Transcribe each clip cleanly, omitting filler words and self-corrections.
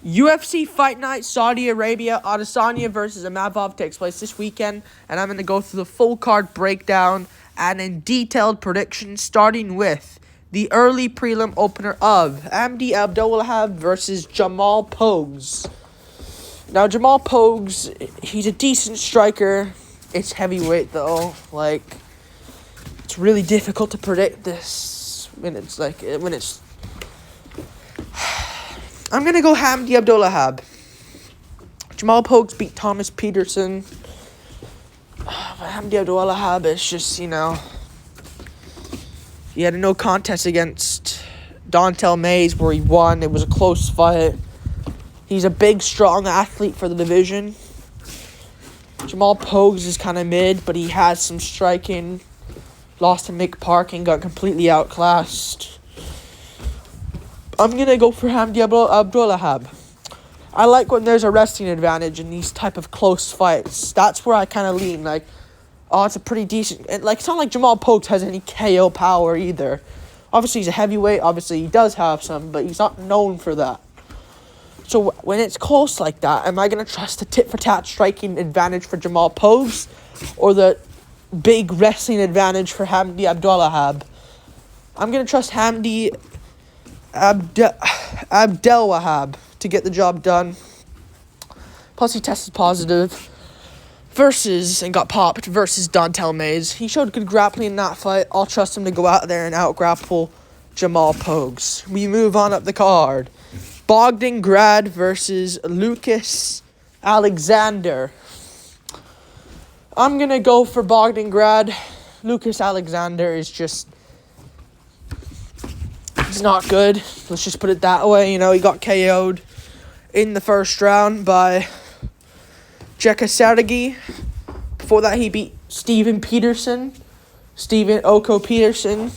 UFC Fight Night, Saudi Arabia, Adesanya versus Imavov takes place this weekend, and I'm going to go through the full card breakdown and in detailed predictions, starting with the early prelim opener of Hamdi Abdulwahab versus Jamal Pogues. Now, Jamal Pogues, he's a decent striker. It's heavyweight, though. It's really difficult to predict this when it's I'm going to go Hamdi Abdulwahab. Jamal Pogues beat Thomas Peterson. Hamdi Abdulwahab is just, he had a no contest against Dontel Mays where he won. It was a close fight. He's a big, strong athlete for the division. Jamal Pogues is kind of mid, but he has some striking. Lost to Mick Park and got completely outclassed. I'm going to go for Hamdi Abdulwahab. I like when there's a wrestling advantage in these type of close fights. That's where I kind of lean. It's a pretty decent... it's not like Jamal Pogues has any KO power either. Obviously, he's a heavyweight. Obviously, he does have some, but he's not known for that. So, when it's close like that, am I going to trust the tit-for-tat striking advantage for Jamal Pogues or the big wrestling advantage for Hamdi Abdulwahab? I'm going to trust Hamdi Abdulwahab to get the job done. Plus, he tested positive and got popped versus Dontel Mays. He showed good grappling in that fight. I'll trust him to go out there and out-grapple Jamal Pogues. We move on up the card. Bogdan versus Lucas Alexander. I'm going to go for Bogdan. Lucas Alexander is just... he's not good. Let's just put it that way. He got KO'd in the first round by Jekasaragi. Before that, he beat Stephen Oko Peterson.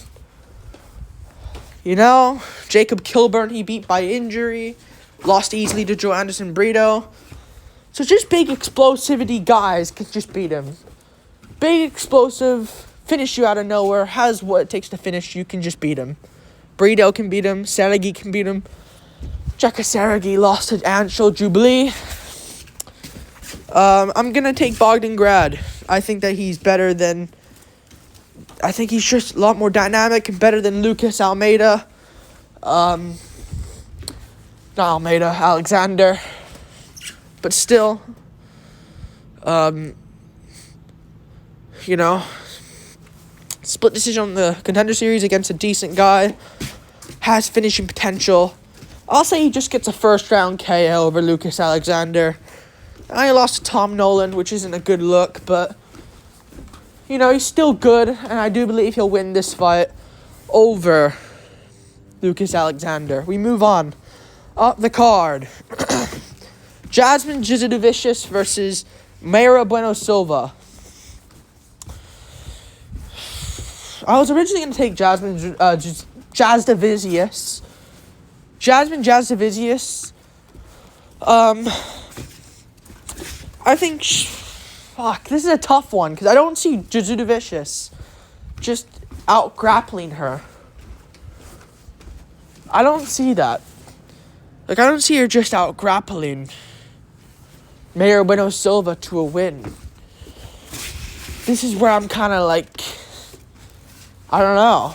Jacob Kilburn he beat by injury. Lost easily to Joe Anderson Brito. So just big explosivity guys can just beat him. Big explosive, finish you out of nowhere, has what it takes to finish you, can just beat him. Brito can beat him. Saragi can beat him. Jekasaragi lost to Anshul Jubilee. I'm going to take Bogdan. I think that he's better than... I think he's just a lot more dynamic and better than Lucas Almeida. Alexander. But still, split decision on the Contender Series against a decent guy. Has finishing potential. I'll say he just gets a first-round KO over Lucas Alexander. I lost to Tom Nolan, which isn't a good look, but... he's still good, and I do believe he'll win this fight over Lucas Alexander. We move on. Up the card. Jasmine Jasudavicius versus Mayra Bueno Silva. I was originally going to take Jasmine Jasudavicius. I think... this is a tough one, because I don't see Jasudavicius just out-grappling her. I don't see that. I don't see her just out-grappling Mayra Bueno Silva to a win. This is where I'm kind of I don't know.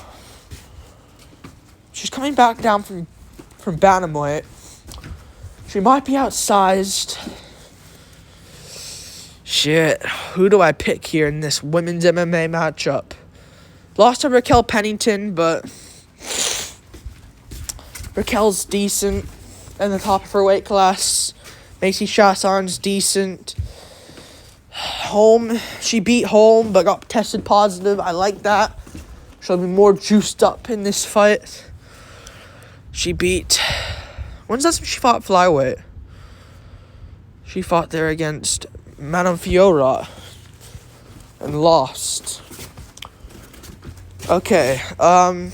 She's coming back down from bantamweight. She might be outsized. Shit, who do I pick here in this women's MMA matchup? Lost to Raquel Pennington, but Raquel's decent in the top of her weight class. Macy Chasson's decent. She beat Holm, but got tested positive. I like that. She'll be more juiced up in this fight. She beat... when's that she fought flyweight? She fought there against... Manon Fiora and lost. Okay, I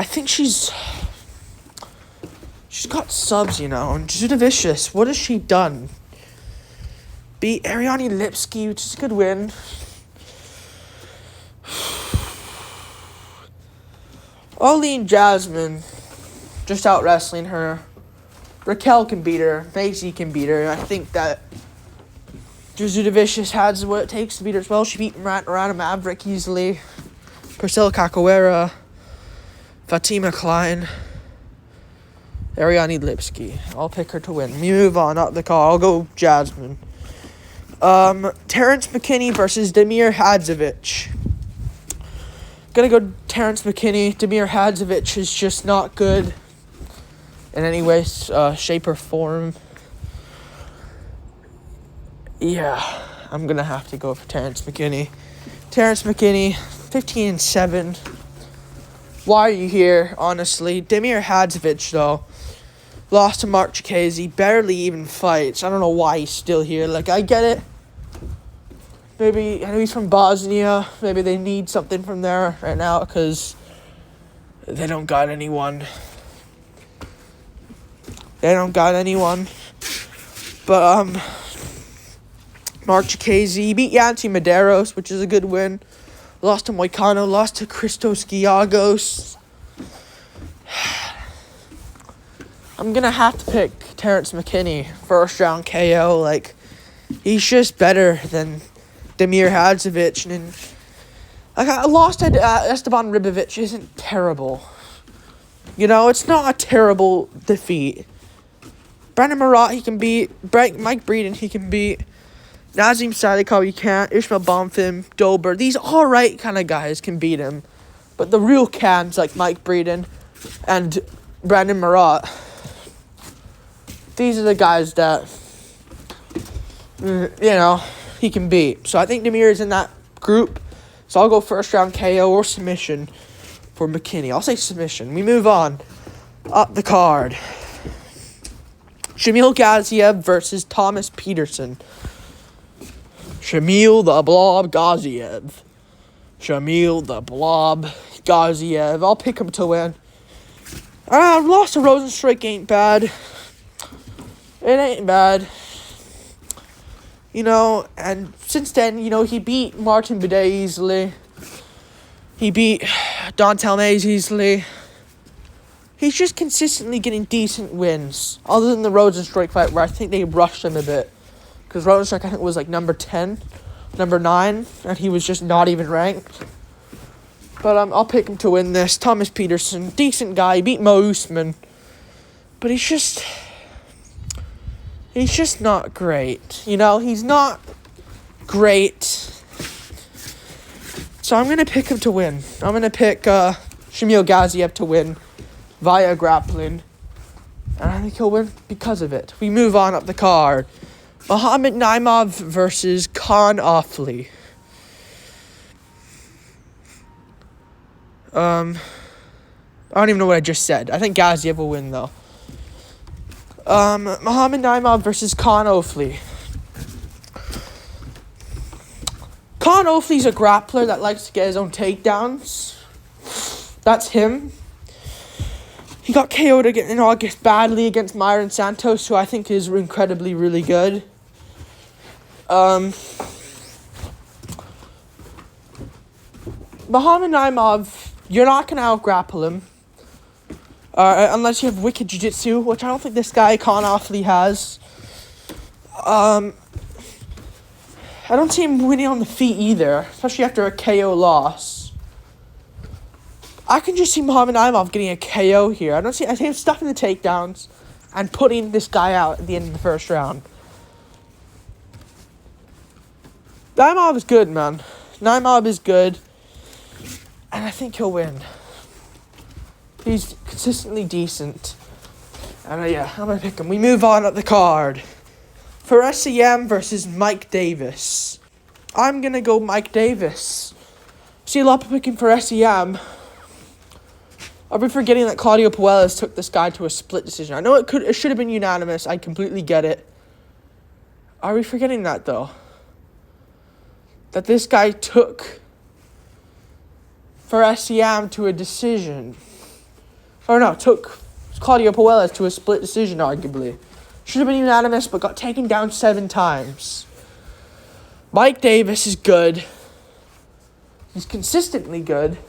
think she's got subs, and Jasudavicius, what has she done? Beat Ariane Lipski, which is a good win. Ollie and Jasmine just out wrestling her. Raquel can beat her. Macy can beat her. I think that Juzudavicius has what it takes to beat her as well. She beat Miranda Maverick easily. Priscilla Capoeira. Fatima Klein. Ariane Lipski. I'll pick her to win. We move on up the call. I'll go Jasmine. Terrence McKinney versus Damir Hadzovic. Gonna go Terrence McKinney. Damir Hadzovic is just not good in any way, shape, or form. Yeah, I'm gonna have to go for Terrence McKinney. Terrence McKinney, 15-7. Why are you here, honestly? Damir Hadzovic, though, lost to Mark Chikadze, barely even fights. I don't know why he's still here. Like, I get it. Maybe, I know he's from Bosnia. Maybe they need something from there right now because they don't got anyone. But, Mark Chikadze beat Yancy Medeiros, which is a good win. Lost to Moicano, lost to Christos Giagos. I'm going to have to pick Terrence McKinney, first round KO. Like, he's just better than Damir Hadzovic. And I lost to Esteban Ribovic isn't terrible. You know, it's not a terrible defeat. Brandon Marat, he can beat. Mike Breeden, he can beat. Nazim Sadikov, you can't. Ishmael Bonfim, Dober. These alright kind of guys can beat him. But the real cans like Mike Breeden and Brandon Marat, these are the guys that, he can beat. So I think Damir is in that group. So I'll go first round KO or submission for McKinney. I'll say submission. We move on. Up the card. Shamil Gaziev versus Thomas Peterson. Shamil the Blob Gaziev. Shamil the Blob Gaziev. I'll pick him to win. Lost to Rosenstruik ain't bad. It ain't bad. And since then, he beat Martin Bidet easily. He beat Dontel Mays easily. He's just consistently getting decent wins. Other than the Rosenstruik fight where I think they rushed him a bit. Because Rosenstruik, I think, was like number 10, number 9, and he was just not even ranked. But I'll pick him to win this. Thomas Peterson, decent guy. He beat Mo Usman. But he's just not great. He's not great. So I'm going to pick him to win. I'm going to pick Shamil Gaziev to win via grappling. And I think he'll win because of it. We move on up the card. Muhammad Naimov versus Khan Offley. I don't even know what I just said. I think Gaziev will win, though. Muhammad Naimov versus Khan Offley. Khan Offley's a grappler that likes to get his own takedowns. That's him. He got KO'd in August badly against Myron Santos, who I think is incredibly really good. Muhammad Naimov, you're not going to out-grapple him. Unless you have wicked jiu-jitsu, which I don't think this guy, Khan Offley, has. I don't see him winning on the feet either, especially after a KO loss. I can just see Muhammad Naimov getting a KO here. I see him stuffing the takedowns and putting this guy out at the end of the first round. Naimov is good, man. Naimov is good. And I think he'll win. He's consistently decent. And I'm going to pick him. We move on up the card. For SEM versus Mike Davis. I'm going to go Mike Davis. See a lot of people picking for SEM. I'll be forgetting that Claudio Puelles took this guy to a split decision. I know it should have been unanimous. I completely get it. Are we forgetting that, though? That this guy took for SEM to a decision. Or no, took Claudio Puelles to a split decision, arguably. Should have been unanimous, but got taken down 7 times. Mike Davis is good. He's consistently good.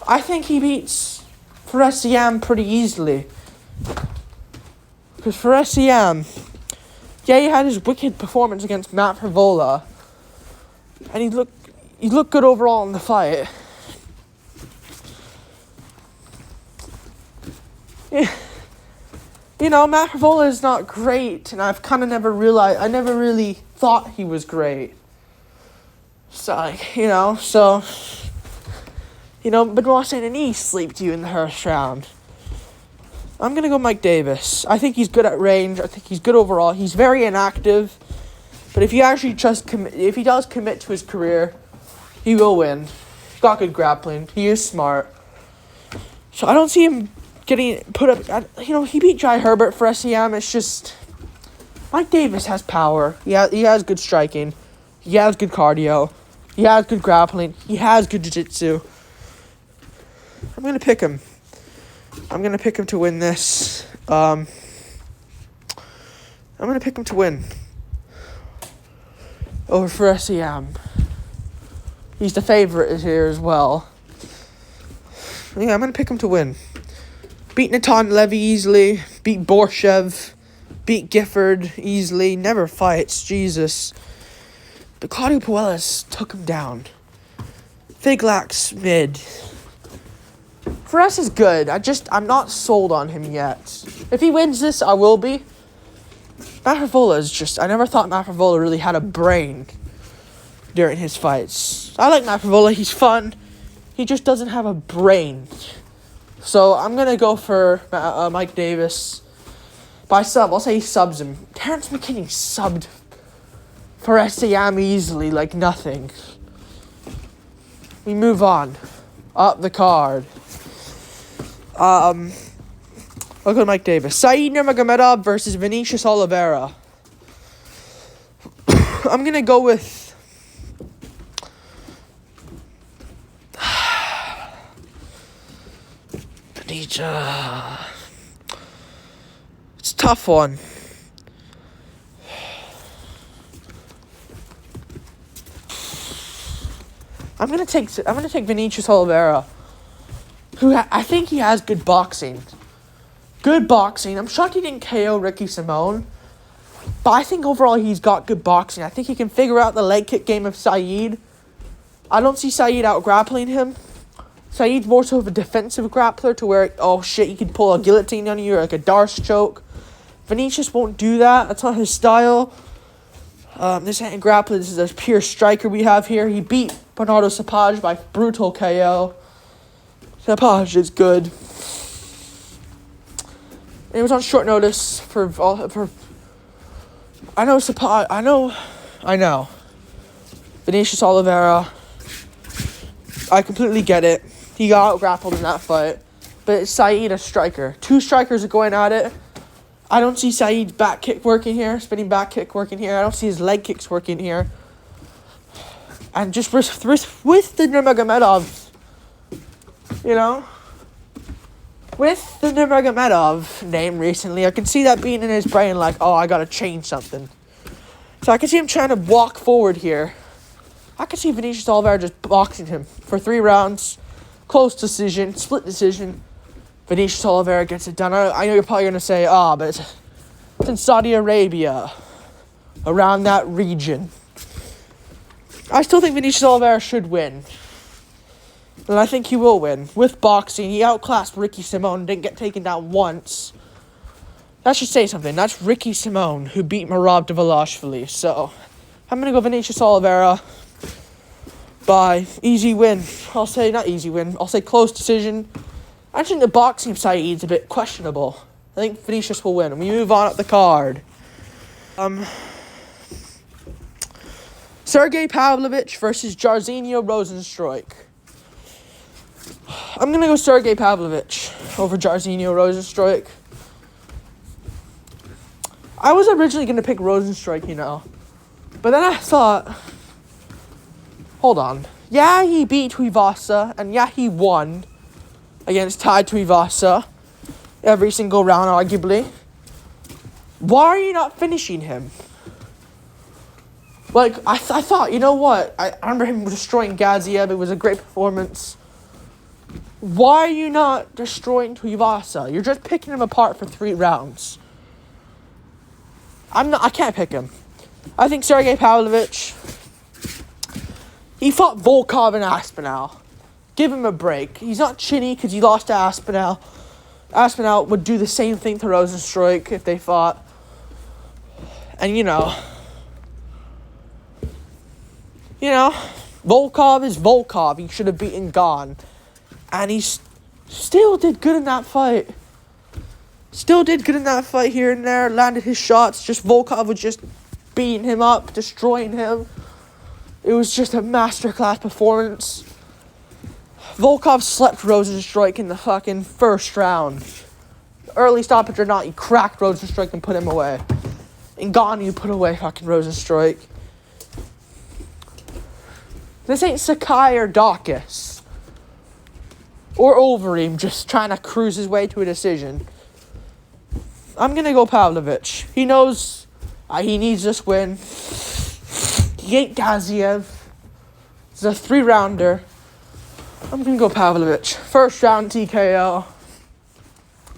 I think he beats for SEM pretty easily. Because for SEM, yeah, he had his wicked performance against Matt Favola. And he looked good overall in the fight. Yeah. You know, Matt Favola is not great, and I've kind of never realized, I never really thought he was great. So, Benoit Saint Denis sleeped you in the first round. I'm going to go Mike Davis. I think he's good at range. I think he's good overall. He's very inactive. But if he actually if he does commit to his career, he will win. He's got good grappling. He is smart. So I don't see him getting put up. He beat Jai Herbert for SEM. It's just Mike Davis has power. He has good striking. He has good cardio. He has good grappling. He has good jiu-jitsu. I'm going to pick him. I'm going to pick him to win this. I'm going to pick him to win over for SEM. He's the favorite here as well. Yeah, I'm going to pick him to win. Beat Natan Levy easily. Beat Borshev. Beat Gifford easily. Never fights. Jesus. But Claudio Puelles took him down. Figlak's mid. Ferres is good. I'm not sold on him yet. If he wins this, I will be. Matt Favola is I never thought Matt Favola really had a brain during his fights. I like Matt Favola. He's fun. He just doesn't have a brain. So I'm going to go for Mike Davis. By sub, I'll say he subs him. Terrence McKinney subbed for SEM easily like nothing. We move on. Up the card. I'll go to Mike Davis. Saeed Nurmagomedov versus Vinicius Oliveira. I'm going to go with Vinicius. It's a tough one. I'm gonna take Vinicius Oliveira, who I think he has good boxing. Good boxing. I'm shocked he didn't KO Ricky Simone, but I think overall he's got good boxing. I think he can figure out the leg kick game of Saeed. I don't see Saeed out grappling him. Saeed's more so of a defensive grappler to where, oh shit, he can pull a guillotine on you or like a Darce choke. Vinicius won't do that. That's not his style. This ain't grappling. This is a pure striker we have here. He beat Bernardo Sapage by brutal KO. Sapage is good. And it was on short notice for I know. Vinicius Oliveira. I completely get it. He got out-grappled in that fight. But it's Saeed, a striker. Two strikers are going at it. I don't see Saeed's back kick working here, spinning back kick working here. I don't see his leg kicks working here. And just with the Nurmagomedov, with the Nurmagomedov name recently, I can see that being in his brain like, oh, I got to change something. So I can see him trying to walk forward here. I can see Vinicius Oliveira just boxing him for 3 rounds. Close decision, split decision. Vinicius Oliveira gets it done. I know you're probably going to say, but it's in Saudi Arabia. Around that region. I still think Vinicius Oliveira should win. And I think he will win. With boxing, he outclassed Ricky Simone, didn't get taken down once. That should say something. That's Ricky Simone, who beat Merab Dvalishvili. So, I'm going to go Vinicius Oliveira by easy win. I'll say, not easy win. I'll say close decision. I think the boxing of Saeed's a bit questionable. I think Vinicius will win. And we move on up the card. Sergey Pavlovich versus Jairzinho Rozenstruik. I'm going to go Sergey Pavlovich over Jairzinho Rozenstruik. I was originally going to pick Rozenstruik, But then I thought, hold on. Yeah, he beat Tuivasa, and yeah, he won against Tai Tuivasa every single round, arguably. Why are you not finishing him? Like, I thought, you know what? I remember him destroying Gaziev. It was a great performance. Why are you not destroying Tuivasa? You're just picking him apart for 3 rounds. I can't pick him. I think Sergey Pavlovich, he fought Volkov and Aspinall. Give him a break. He's not chinny because he lost to Aspinall. Aspinall would do the same thing to Rosenstruik if they fought. And, Volkov is Volkov. He should have beaten Gon. And he still did good in that fight. Still did good in that fight here and there. Landed his shots. Just Volkov was just beating him up, destroying him. It was just a masterclass performance. Volkov slept Rosenstruik in the fucking first round. Early stoppage or not, he cracked Rosenstruik and put him away. And Gon, you put away fucking Rosenstruik. This ain't Sakai or Dawkins. Or Overeem just trying to cruise his way to a decision. I'm going to go Pavlovich. He knows he needs this win. He ain't Gaziev. It's a 3-rounder. I'm going to go Pavlovich. First round TKO.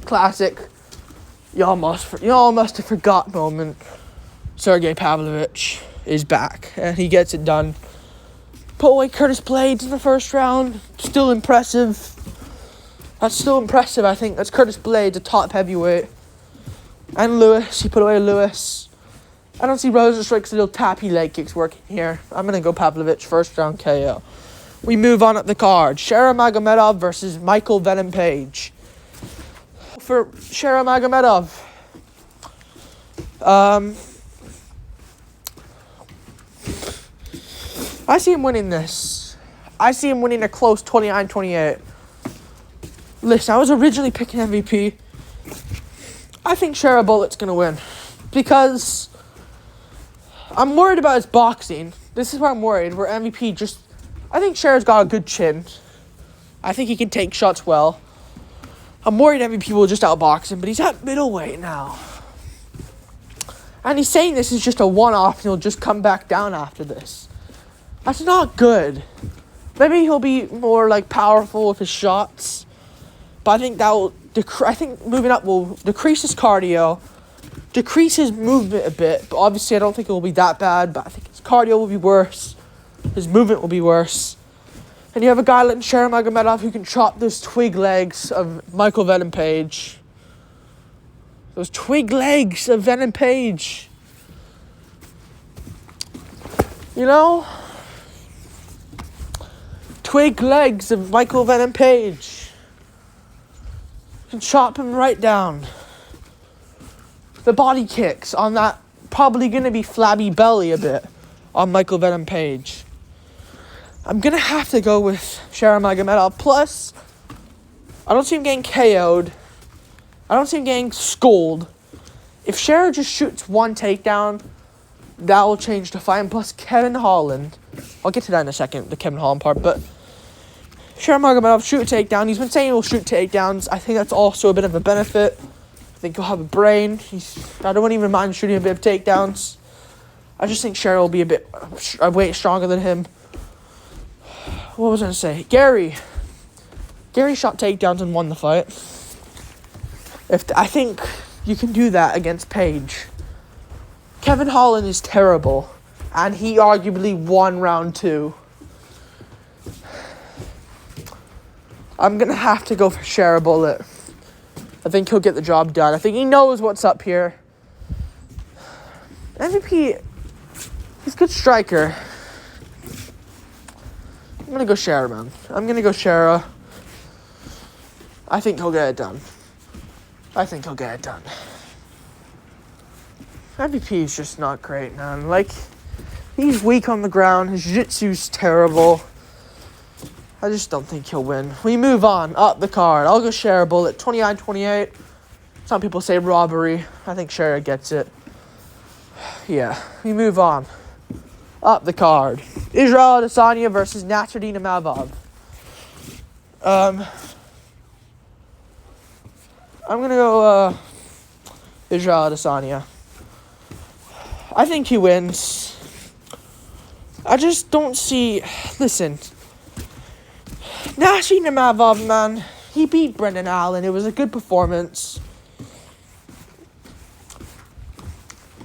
Classic. Y'all must have forgot moment. Sergey Pavlovich is back. And he gets it done. Put away Curtis Blades in the first round. Still impressive. That's still impressive, I think. That's Curtis Blades, a top heavyweight. And Lewis. He put away Lewis. I don't see Rosenstruik's little tappy leg kicks working here. I'm going to go Pavlovich. First round KO. We move on up the card. Shara Magomedov versus Michael Venom Page. For Shara Magomedov. I see him winning this. I see him winning a close 29-28. Listen, I was originally picking MVP. I think Shara Bullett's going to win. Because I'm worried about his boxing. This is where I'm worried. Where MVP just... I think Shara's got a good chin. I think he can take shots well. I'm worried MVP will just outbox him, but he's at middleweight now. And he's saying this is just a one-off and he'll just come back down after this. That's not good. Maybe he'll be more powerful with his shots. But I think that will I think moving up will decrease his cardio, decrease his movement a bit. But obviously I don't think it will be that bad, but I think his cardio will be worse. His movement will be worse. And you have a guy like Shara Magomedov who can chop those twig legs of Michael Venom Page. Those twig legs of Venom Page. Twig legs of Michael Venom Page. You can chop him right down. The body kicks on that probably going to be flabby belly a bit on Michael Venom Page. I'm going to have to go with Shara Magomedov. Plus, I don't see him getting KO'd. I don't see him getting schooled. If Shara just shoots one takedown, that will change the fight. And plus, Kevin Holland. I'll get to that in a second, the Kevin Holland part. But Shara Magomedov, shoot a takedown. He's been saying he'll shoot takedowns. I think that's also a bit of a benefit. I think he'll have a brain. I don't even mind shooting a bit of takedowns. I just think Shara will be a weight stronger than him. What was I going to say? Gary shot takedowns and won the fight. I think you can do that against Page. Kevin Holland is terrible, and he arguably won round 2. I'm going to have to go for Shara Bullet. I think he'll get the job done. I think he knows what's up here. MVP, he's a good striker. I'm going to go Shara, man. I'm going to go Shara. I think he'll get it done. MVP is just not great, man. He's weak on the ground. His jiu-jitsu's terrible. I just don't think he'll win. We move on. Up the card. I'll go Shara Bullet. 29-28. Some people say robbery. I think Shara gets it. Yeah. We move on. Up the card. Israel Adesanya versus Nasruddin Imavov. I'm going to go Israel Adesanya. I think he wins. I just don't see... Listen. Nashi Imavov, man, he beat Brendan Allen. It was a good performance.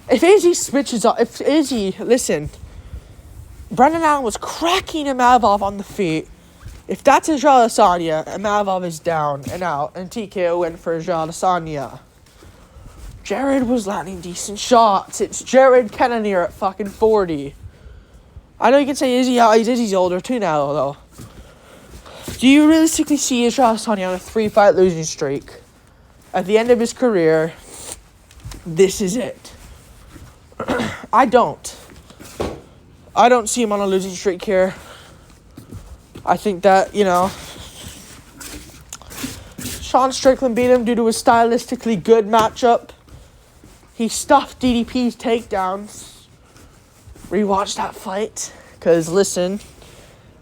If Izzy switches up, listen, Brendan Allen was cracking Imavov on the feet. If that's Israel Adesanya, Imavov is down and out, and TKO went for Israel Adesanya. Jared was landing decent shots. It's Jared Cannonier at fucking 40. I know you can say Izzy's older too now, though. Do you realistically see Israel Adesanya on a 3-fight losing streak? At the end of his career, this is it. I don't see him on a losing streak here. I think that, Sean Strickland beat him due to a stylistically good matchup. He stuffed DDP's takedowns. Rewatch that fight. Because, listen,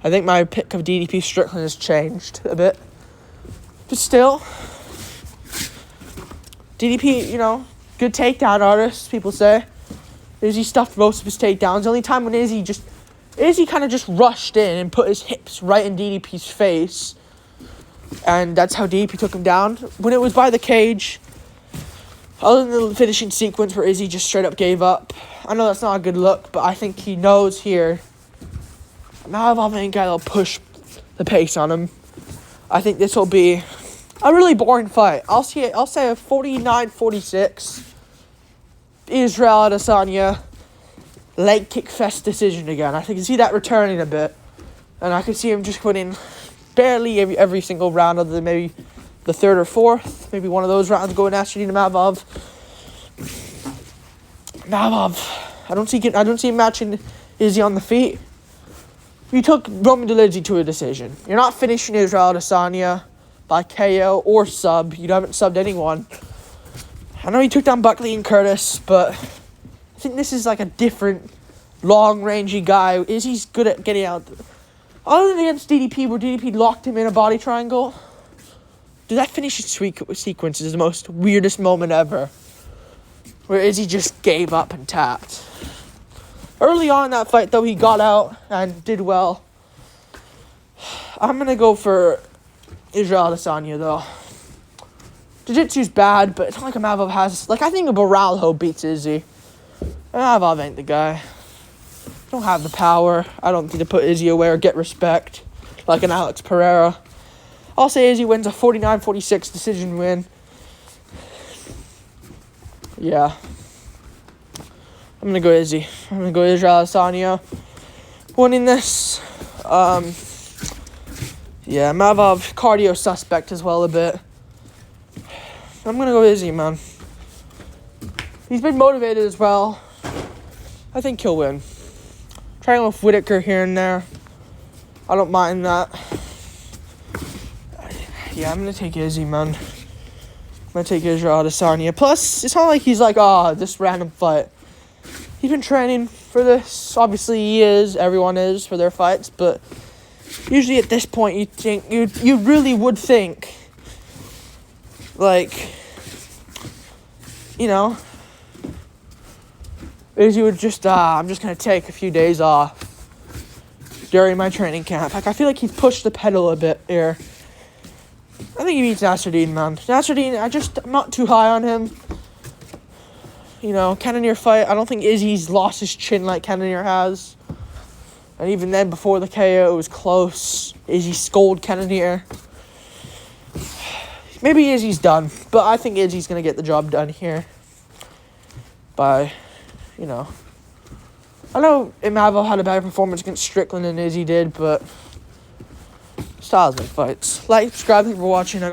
I think my pick of DDP Strickland has changed a bit. But still, DDP, good takedown artist, people say. Izzy stuffed most of his takedowns. The only time when Izzy kind of just rushed in and put his hips right in DDP's face. And that's how DDP took him down. When it was by the cage, other than the finishing sequence where Izzy just straight up gave up, I know that's not a good look, but I think he knows here Imavov ain't got to push the pace on him. I think this will be a really boring fight. I'll say a 49-46 Israel Adesanya leg kick fest decision again. I can see that returning a bit, and I can see him just winning barely every single round, other than maybe the third or fourth. Maybe one of those rounds going Adesanya Imavov. I don't see him matching Izzy on the feet. You took Roman Dolidze to a decision. You're not finishing Israel Adesanya by KO or sub. You haven't subbed anyone. I know you took down Buckley and Curtis, but I think this is like a different long-rangey guy. Izzy's good at getting out. Other than against DDP, where DDP locked him in a body triangle, dude, that finishing sequence is the most weirdest moment ever, where Izzy just gave up and tapped. Early on in that fight, though, he got out and did well. I'm going to go for Israel Adesanya, though. Jiu-Jitsu's bad, but it's not like Imavov has... I think Baralho beats Izzy. Imavov ain't the guy. Don't have the power. I don't need to put Izzy away or get respect like an Alex Pereira. I'll say Izzy wins a 49-46 decision win. Yeah. I'm going to go Izzy. I'm going to go Israel Adesanya winning this. Yeah, Imavov, cardio suspect as well a bit. I'm going to go Izzy, man. He's been motivated as well. I think he'll win. Trying with Whitaker here and there. I don't mind that. Yeah, I'm going to take Izzy, man. I'm going to take Israel Adesanya. Plus, it's not like he's like, this random fight. He's been training for this. Obviously, he is. Everyone is for their fights. But usually at this point, you really would think, Izzy would just, I'm just going to take a few days off during my training camp. I feel like he's pushed the pedal a bit here. I think he beats Nasruddin, man. Nasruddin, I'm not too high on him. Cannonier fight, I don't think Izzy's lost his chin like Cannonier has. And even then, before the KO, it was close. Izzy scolded Cannonier. Maybe Izzy's done, but I think Izzy's going to get the job done here. By, I know Imavov had a better performance against Strickland than Izzy did, but styles make fights. Like, subscribe, thank you for watching.